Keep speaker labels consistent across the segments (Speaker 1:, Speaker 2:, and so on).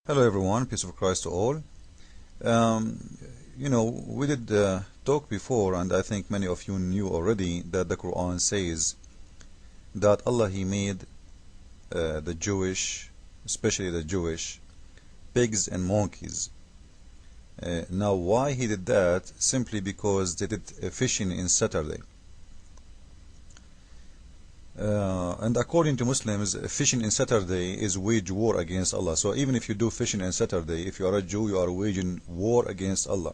Speaker 1: Hello everyone, peace of Christ to all. Um, we did talk before, and I think many of you knew already that the Quran says that Allah He made the Jewish, especially the Jewish, pigs and monkeys. Now, why He did that? Simply because they did fishing in Saturday. And according to Muslims, fishing in Saturday is wage war against Allah. So even if you do fishing on Saturday, if you are a Jew, you are waging war against Allah.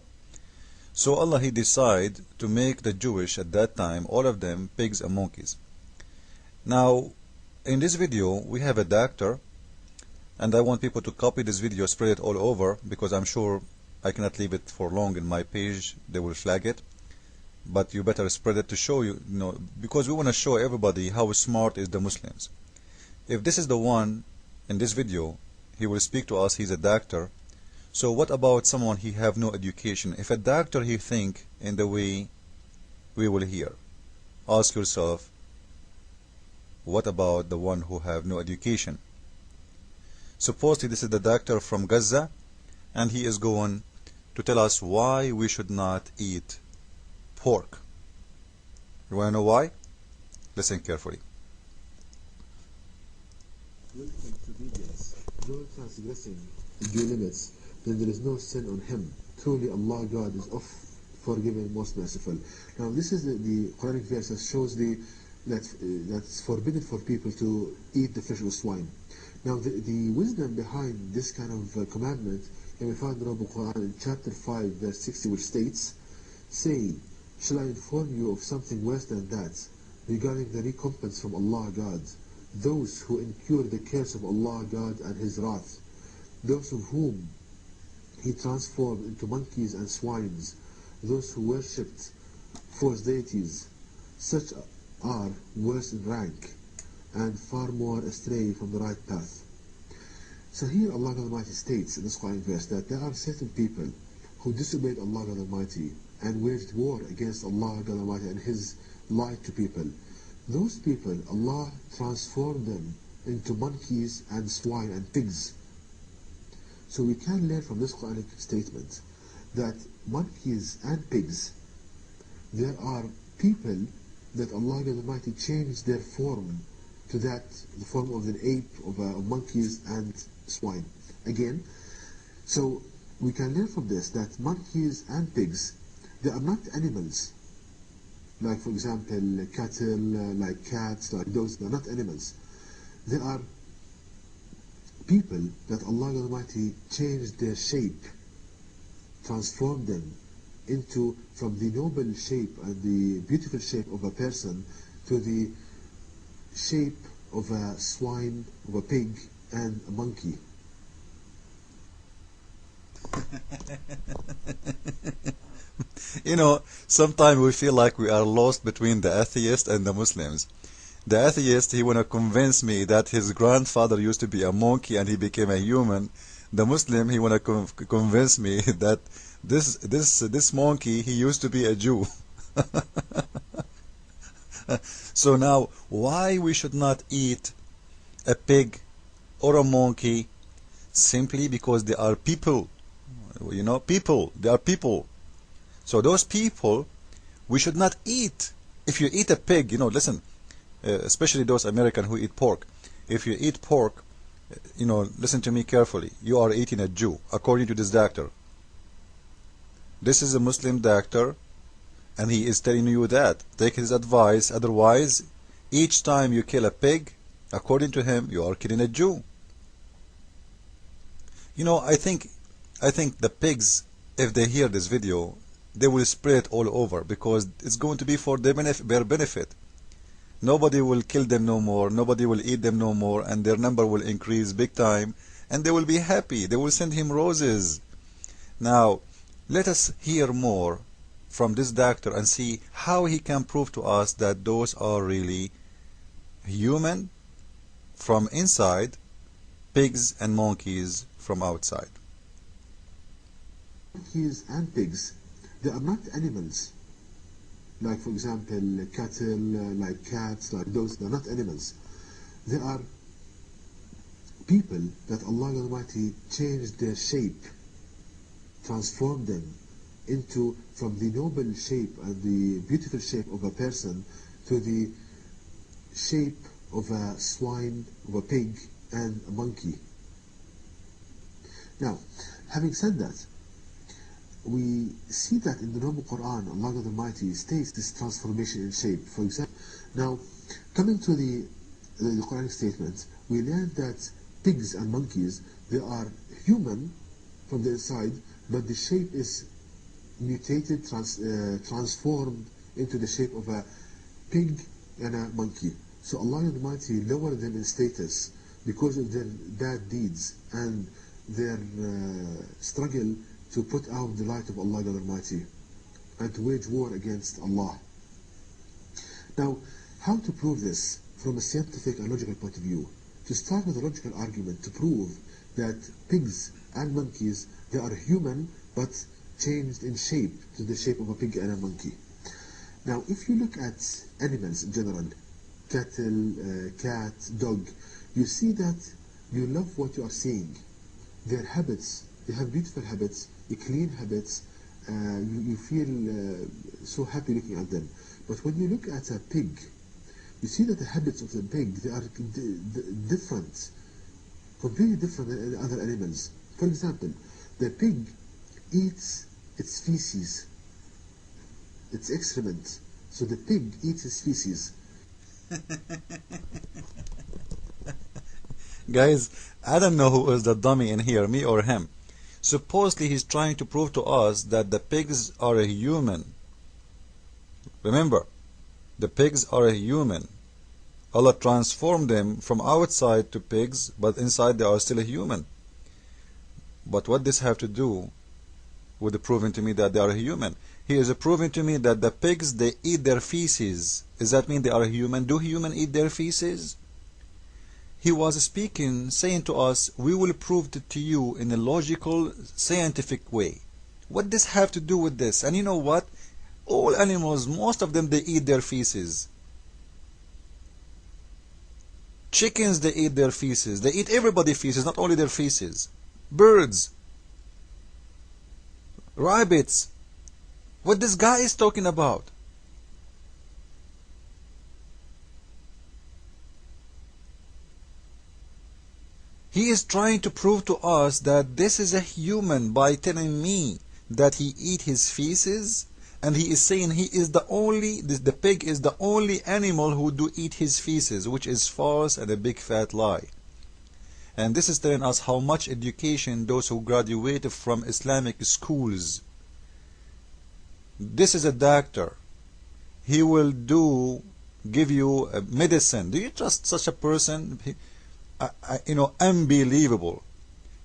Speaker 1: So Allah He decided to make the Jewish at that time, all of them, pigs and monkeys. Now, in this video, we have a doctor, and I want people to copy this video, spread it all over, because I'm sure I cannot leave it for long in my page. They will flag it. But you better spread it to show because we want to show everybody how smart is the Muslims. If this is the one in this video, he will speak to us, he's a doctor. So what about someone he have no education? If a doctor he think in the way we will hear, ask yourself, what about the one who have no education? Supposedly this is the doctor from Gaza, and he is going to tell us why we should not eat pork. You want to know why? Listen carefully.
Speaker 2: No transgressing due limits, then there is no sin on him. Truly Allah God is of forgiving, most merciful. Now this is the Quranic verse that shows that's forbidden for people to eat the fish or swine. Now the wisdom behind this kind of commandment, and we find in the Quran in chapter 5 verse 60, which states, "Say, shall I inform you of something worse than that, regarding the recompense from Allah God? Those who incur the curse of Allah God and His wrath, those of whom He transformed into monkeys and swines, those who worshipped false deities, such are worse in rank and far more astray from the right path." So here Allah God Almighty states in this Quran verse that there are certain people who disobeyed Allah God Almighty and waged war against Allah God Almighty and His light to people. Those people, Allah transformed them into monkeys and swine and pigs. So we can learn from this Quranic statement that monkeys and pigs, there are people that Allah God Almighty changed their form to the form of an ape, of monkeys and swine. Again, so we can learn from this that monkeys and pigs, they are not animals. Like for example, cattle, like cats, like dogs, they are not animals. They are people that Allah Almighty changed their shape, transformed them from the noble shape and the beautiful shape of a person to the shape of a swine, of a pig, and a monkey.
Speaker 1: Sometimes we feel like we are lost between the atheist and the Muslims. The atheist, he want to convince me that his grandfather used to be a monkey and he became a human. The Muslim, he want to convince me that this monkey, he used to be a Jew. So now, why we should not eat a pig or a monkey? Simply because they are people. People. They are people. So those people, we should not eat. If you eat a pig, listen, especially those Americans who eat pork. If you eat pork, listen to me carefully. You are eating a Jew, according to this doctor. This is a Muslim doctor, and he is telling you that. Take his advice. Otherwise, each time you kill a pig, according to him, you are killing a Jew. I think the pigs, if they hear this video, they will spread it all over, because it's going to be for their benefit. Nobody will kill them no more, nobody will eat them no more, and their number will increase big time, and they will be happy. They will send him roses. Now, let us hear more from this doctor and see how he can prove to us that those are really human from inside, pigs and monkeys from outside.
Speaker 2: Monkeys and pigs, they are not animals. Like for example, cattle, like cats, like dogs, they are not animals. They are people that Allah Almighty changed their shape, transformed them into, from the noble shape and the beautiful shape of a person to the shape of a swine, of a pig, and a monkey. Now, having said that, we see that in the noble Quran, Allah Almighty states this transformation in shape. For example, now, coming to the Quranic statement, we learn that pigs and monkeys, they are human from the inside, but the shape is mutated, transformed into the shape of a pig and a monkey. So Allah Almighty lowered them in status because of their bad deeds and their struggle to put out the light of Allah Almighty and to wage war against Allah. Now, how to prove this from a scientific and logical point of view? To start with a logical argument to prove that pigs and monkeys, they are human but changed in shape to the shape of a pig and a monkey. Now, if you look at animals in general, cattle, cat, dog, you see that you love what you are seeing. Their habits, they have beautiful habits, clean habits, you feel so happy looking at them. But when you look at a pig, you see that the habits of the pig, they are different, completely different than other animals. For example, the pig eats its feces, its excrement. So the pig eats its feces.
Speaker 1: Guys, I don't know who is the dummy in here, me or him. Supposedly he's trying to prove to us that the pigs are a human. Remember, the pigs are a human. Allah transformed them from outside to pigs, but inside they are still a human. But what does this have to do with proving to me that they are a human? He is proving to me that the pigs, they eat their feces. Does that mean they are a human? Do humans eat their feces? He was speaking, saying to us, we will prove it to you in a logical, scientific way. What does have to do with this? And you know what? All animals, most of them, they eat their feces. Chickens, they eat their feces. They eat everybody's feces, not only their feces. Birds. Rabbits. What this guy is talking about? He is trying to prove to us that this is a human by telling me that he eat his feces, and he is saying he is the pig is the only animal who do eat his feces, which is false and a big fat lie. And this is telling us how much education those who graduated from Islamic schools. This is a doctor. He will give you a medicine. Do you trust such a person? Unbelievable.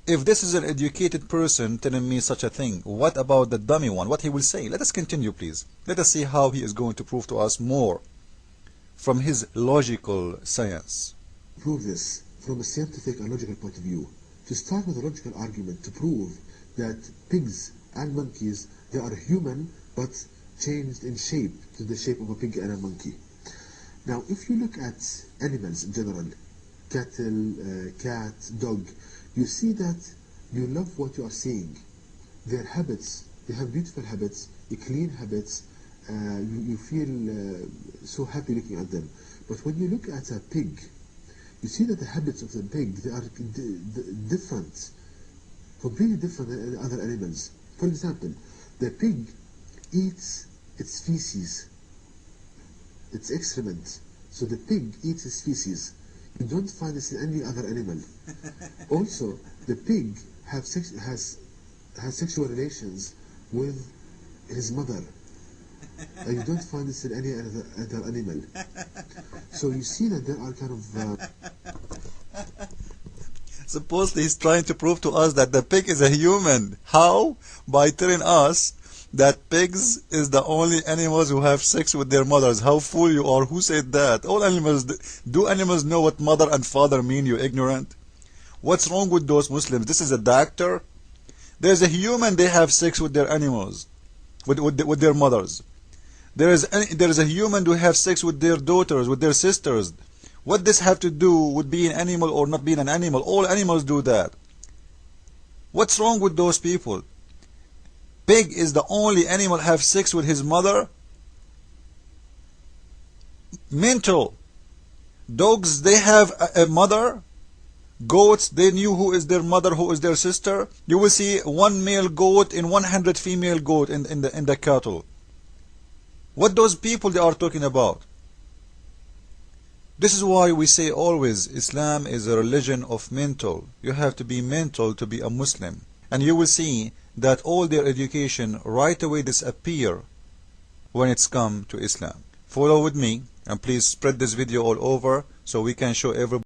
Speaker 1: If this is an educated person telling me such a thing, what about the dummy one? What he will say? Let us continue, please. Let us see how he is going to prove to us more from his logical science.
Speaker 2: Prove this from a scientific and logical point of view. To start with a logical argument to prove that pigs and monkeys, they are human but changed in shape to the shape of a pig and a monkey. Now, if you look at animals in general, cattle, cat, dog, you see that you love what you are seeing. Their habits, they have beautiful habits, clean habits, you feel so happy looking at them. But when you look at a pig, you see that the habits of the pig, they are different, completely different than other animals. For example, the pig eats its feces, its excrement. So the pig eats its feces. You don't find this in any other animal. Also, the pig has sexual relations with his mother. You don't find this in any other animal. So you see that there are kind of...
Speaker 1: Supposedly he's trying to prove to us that the pig is a human. How? By telling us that pigs is the only animals who have sex with their mothers. How fool you are. Who said that? All animals, do animals know what mother and father mean, you ignorant? What's wrong with those Muslims? This is a doctor. There's a human, they have sex with their animals, with their mothers. There is a human who have sex with their daughters, with their sisters, What this have to do with being an animal or not being an animal? All animals do that. What's wrong with those people? Pig is the only animal have sex with his mother? Mental. Dogs, they have a mother. Goats, they knew who is their mother, who is their sister. You will see one male goat and 100 female goat in the cattle. What those people they are talking about? This is why we say always Islam is a religion of mental. You have to be mental to be a Muslim. And you will see that all their education right away disappear when it's come to Islam. Follow with me and please spread this video all over so we can show everybody